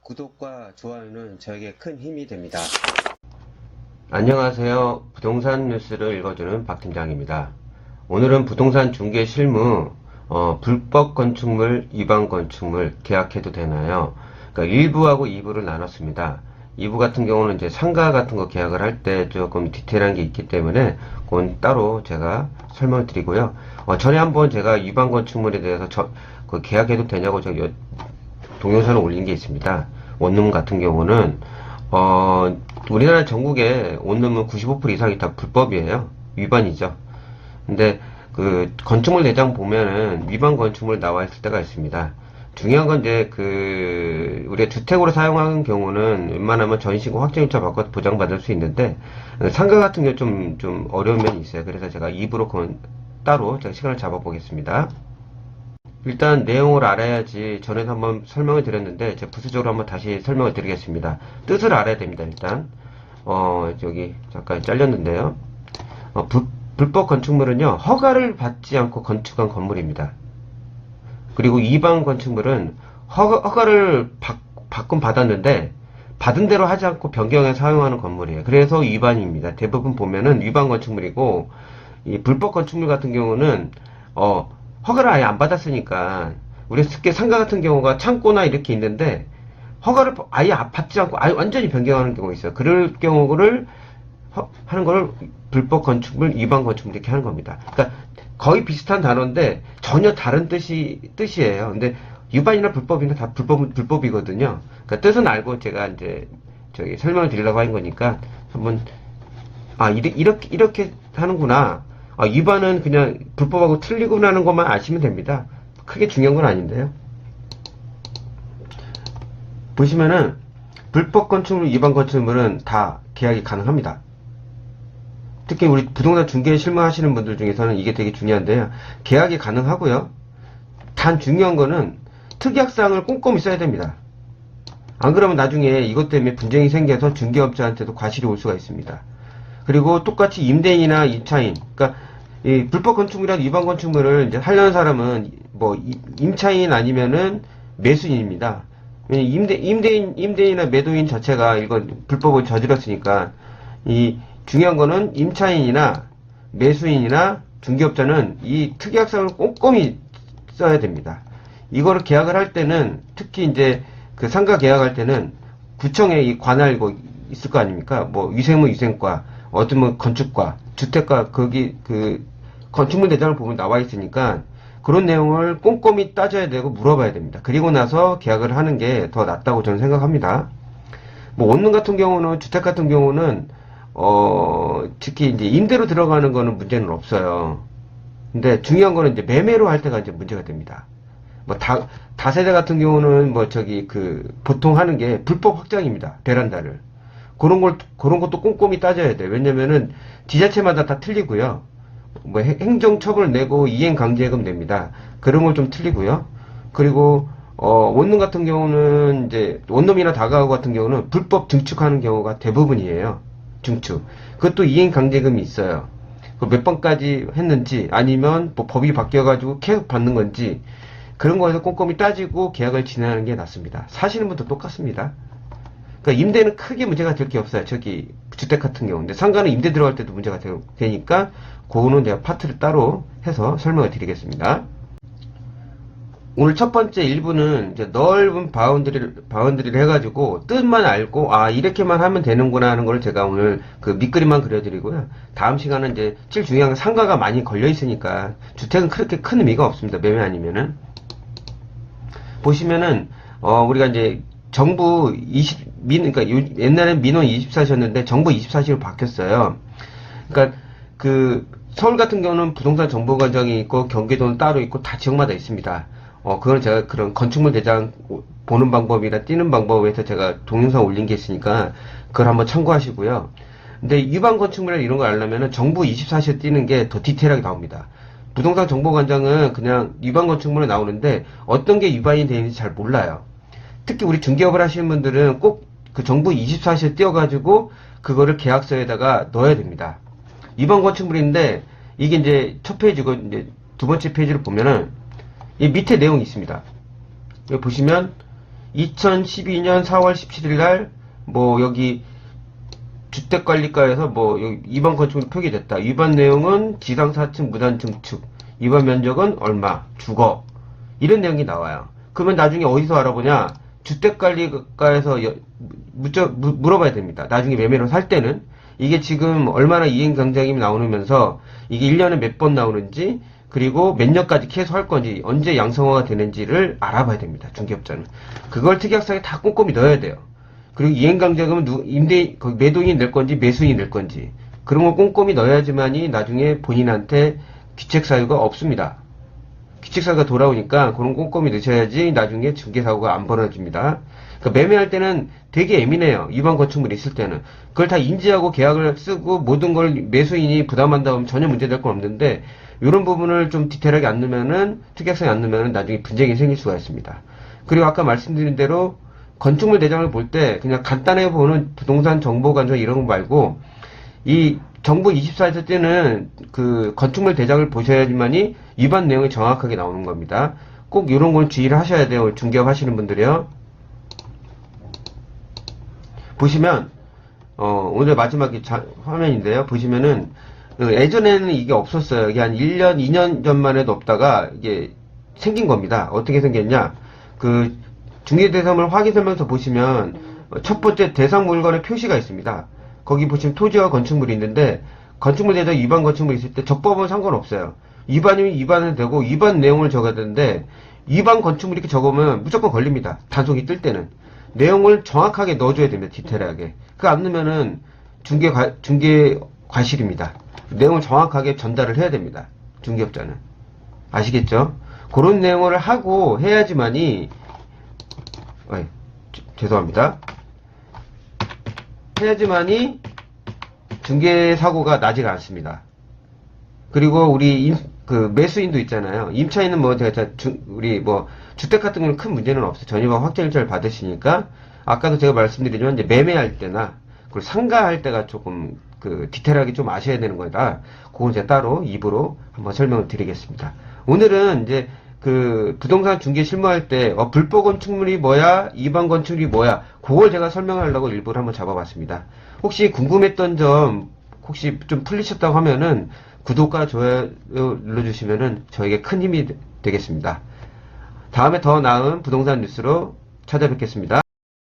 구독과 좋아요는 저에게 큰 힘이 됩니다. 안녕하세요. 부동산 뉴스를 읽어주는 박 팀장입니다. 오늘은 부동산 중개 실무 불법 건축물, 위반 건축물 계약해도 되나요? 그러니까 1부하고 2부를 나눴습니다. 2부 같은 경우는 이제 상가 같은 거 계약을 할 때 조금 디테일한 게 있기 때문에 그건 따로 제가 설명을 드리고요. 전에 한번 제가 위반 건축물에 대해서 그 계약해도 되냐고 제가 동영상을 올린 게 있습니다. 원룸 같은 경우는 우리나라 전국에 원룸은 95% 이상이 다 불법이에요. 위반이죠. 근데 그 건축물 내장 보면은 위반 건축물 나와 있을 때가 있습니다. 중요한 건 이제 우리가 주택으로 사용하는 경우는 웬만하면 전시고 확정일자 바꿔서 보장받을 수 있는데 상가 같은 경우 좀 어려운 면이 있어요. 그래서 제가 입으로 그건 따로 제가 시간을 잡아 보겠습니다. 일단 내용을 알아야지. 전에도 한번 설명을 드렸는데 제가 부수적으로 한번 다시 설명을 드리겠습니다. 뜻을 알아야 됩니다. 일단 여기 잠깐 잘렸는데요. 불법 건축물은요, 허가를 받지 않고 건축한 건물입니다. 그리고 위반 건축물은 허가를 받긴 받았는데 받은 대로 하지 않고 변경해서 사용하는 건물이에요. 그래서 위반입니다. 대부분 보면은 위반 건축물이고, 이 불법 건축물 같은 경우는 허가를 아예 안 받았으니까, 우리 특히 상가 같은 경우가 창고나 이렇게 있는데 허가를 아예 받지 않고 아예 완전히 변경하는 경우가 있어요. 그럴 경우를 하는 걸 불법 건축물, 위반 건축물 이렇게 하는 겁니다. 그러니까 거의 비슷한 단어인데 전혀 다른 뜻이에요. 근데 위반이나 불법이나 다 불법이거든요. 그러니까 뜻은 알고 제가 이제 설명을 드리려고 하는 거니까 한번 이렇게 하는구나. 위반은 그냥 불법하고 틀리구나 하는 것만 아시면 됩니다. 크게 중요한 건 아닌데요. 보시면은 불법 건축물, 위반 건축물은 다 계약이 가능합니다. 특히 우리 부동산 중개 실무하시는 분들 중에서는 이게 되게 중요한데요. 계약이 가능하고요. 단 중요한 거는 특약사항을 꼼꼼히 써야 됩니다. 안 그러면 나중에 이것 때문에 분쟁이 생겨서 중개업자한테도 과실이 올 수가 있습니다. 그리고 똑같이 임대인이나 임차인, 그러니까 이 불법 건축물이나 위반 건축물을 이제 하려는 사람은 뭐 임차인 아니면은 매수인입니다. 임대인이나 매도인 자체가 이건 불법을 저질렀으니까, 이 중요한 거는 임차인이나 매수인이나 중개업자는 이 특약사항을 꼼꼼히 써야 됩니다. 이거를 계약을 할 때는, 특히 이제 그 상가 계약할 때는 구청에 이 관할 있을 거 아닙니까? 뭐 위생무 위생과, 어떤 뭐 건축과, 주택과, 거기 그 건축물 내장을 보면 나와 있으니까 그런 내용을 꼼꼼히 따져야 되고 물어봐야 됩니다. 그리고 나서 계약을 하는 게 더 낫다고 저는 생각합니다. 뭐 원룸 같은 경우는, 주택 같은 경우는 특히 이제 임대로 들어가는 거는 문제는 없어요. 근데 중요한 거는 이제 매매로 할 때가 이제 문제가 됩니다. 뭐 다세대 같은 경우는 보통 하는 게 불법 확장입니다. 베란다를. 그런 것도 꼼꼼히 따져야 돼요. 왜냐면은 지자체마다 다 틀리고요. 뭐 행정처벌 내고 이행강제금 냅니다. 그런 걸 좀 틀리고요. 그리고 원룸 같은 경우는 이제 원룸이나 다가구 같은 경우는 불법 증축하는 경우가 대부분이에요. 증축. 그것도 이행강제금이 있어요. 몇 번까지 했는지, 아니면 뭐 법이 바뀌어가지고 계속 받는 건지, 그런 거에서 꼼꼼히 따지고 계약을 진행하는 게 낫습니다. 사시는 분도 똑같습니다. 그러니까 임대는 크게 문제가 될 게 없어요. 주택 같은 경우. 근데 상가는 임대 들어갈 때도 문제가 되니까 그거는 내가 파트를 따로 해서 설명을 드리겠습니다. 오늘 첫 번째 1부는 이제 넓은 바운드리를 해가지고 뜻만 알고 이렇게만 하면 되는구나 하는 걸 제가 오늘 그 밑그림만 그려드리고요. 다음 시간은 이제 제일 중요한 건 상가가 많이 걸려 있으니까 주택은 그렇게 큰 의미가 없습니다. 매매 아니면은. 보시면은 우리가 이제 정부 그러니까 옛날엔 민원 24시였는데 정부 24시로 바뀌었어요. 그러니까 서울 같은 경우는 부동산 정보과정이 있고 경기도는 따로 있고 다 지역마다 있습니다. 그건 제가 그런 건축물 대장 보는 방법이나 띄는 방법에서 제가 동영상 올린 게 있으니까 그걸 한번 참고하시고요. 근데 위반 건축물이나 이런 걸 알려면은 정부 24시에 띄는 게 더 디테일하게 나옵니다. 부동산 정보관장은 그냥 위반 건축물에 나오는데 어떤 게 위반이 되는지 잘 몰라요. 특히 우리 중개업을 하시는 분들은 꼭 그 정부 24시에 띄워가지고 그거를 계약서에다가 넣어야 됩니다. 위반 건축물인데 이게 이제 첫 페이지고, 이제 두 번째 페이지를 보면은 이 밑에 내용이 있습니다. 여기 보시면 2012년 4월 17일 날, 뭐, 여기, 주택관리과에서 뭐, 위반 건축물이 표기됐다. 위반 내용은 지상 4층 무단 증축. 위반 면적은 얼마, 주거. 이런 내용이 나와요. 그러면 나중에 어디서 알아보냐? 주택관리과에서 물어봐야 됩니다. 나중에 매매로 살 때는. 이게 지금 얼마나 이행강제임이 나오면서 이게 1년에 몇 번 나오는지, 그리고 몇 년까지 계속 할 건지, 언제 양성화가 되는지를 알아봐야 됩니다. 중개업자는. 그걸 특약사에 다 꼼꼼히 넣어야 돼요. 그리고 이행강제금은 매도인이 낼 건지 매수인이 낼 건지, 그런 걸 꼼꼼히 넣어야지만이 나중에 본인한테 귀책사유가 없습니다. 귀책사유가 돌아오니까 그런 꼼꼼히 넣으셔야지 나중에 중개사고가 안 벌어집니다. 그러니까 매매할 때는 되게 예민해요. 위반 건축물이 있을 때는. 그걸 다 인지하고 계약을 쓰고 모든 걸 매수인이 부담한다 하면 전혀 문제될 건 없는데, 이런 부분을 좀 디테일하게 안 넣으면은, 특약성이 안 넣으면은 나중에 분쟁이 생길 수가 있습니다. 그리고 아까 말씀드린 대로 건축물 대장을 볼 때 그냥 간단하게 보는 부동산 정보관청 이런 거 말고, 이 정부 24에서 때는 그 건축물 대장을 보셔야지만이 위반 내용이 정확하게 나오는 겁니다. 꼭 이런 건 주의를 하셔야 돼요. 중개업 하시는 분들이요. 보시면 오늘 마지막 화면인데요. 보시면은 예전에는 이게 없었어요. 이게 한 1년, 2년 전만 해도 없다가 이게 생긴 겁니다. 어떻게 생겼냐? 그 중개대상물 확인설명서 보시면 첫 번째 대상 물건의 표시가 있습니다. 거기 보시면 토지와 건축물이 있는데, 건축물 대장 위반 건축물이 있을 때 적법은 상관없어요. 위반이면 위반은 되고 위반 내용을 적어야 되는데, 위반 건축물 이렇게 적으면 무조건 걸립니다. 단속이 뜰 때는. 내용을 정확하게 넣어줘야 됩니다. 디테일하게. 그거 안 넣으면은 중개 과실입니다. 내용을 정확하게 전달을 해야 됩니다. 중개업자는. 아시겠죠? 그런 내용을 하고 해야지만이, 죄송합니다. 해야지만이 중개사고가 나지가 않습니다. 그리고 우리 매수인도 있잖아요. 임차인은 뭐 우리 뭐 주택 같은 경우는 큰 문제는 없어요. 전입하고 확정일자를 받으시니까. 아까도 제가 말씀드리지만 이제 매매할 때나 그리고 상가할 때가 조금 디테일하게 좀 아셔야 되는 거다. 그건 제가 따로 입으로 한번 설명을 드리겠습니다. 오늘은 이제 부동산 중개 실무할 때 불법 건축물이 뭐야, 위반 건축물이 뭐야, 그걸 제가 설명하려고 일부러 한번 잡아봤습니다. 혹시 궁금했던 점 혹시 좀 풀리셨다고 하면은 구독과 좋아요 눌러주시면은 저에게 큰 힘이 되겠습니다. 다음에 더 나은 부동산 뉴스로 찾아뵙겠습니다.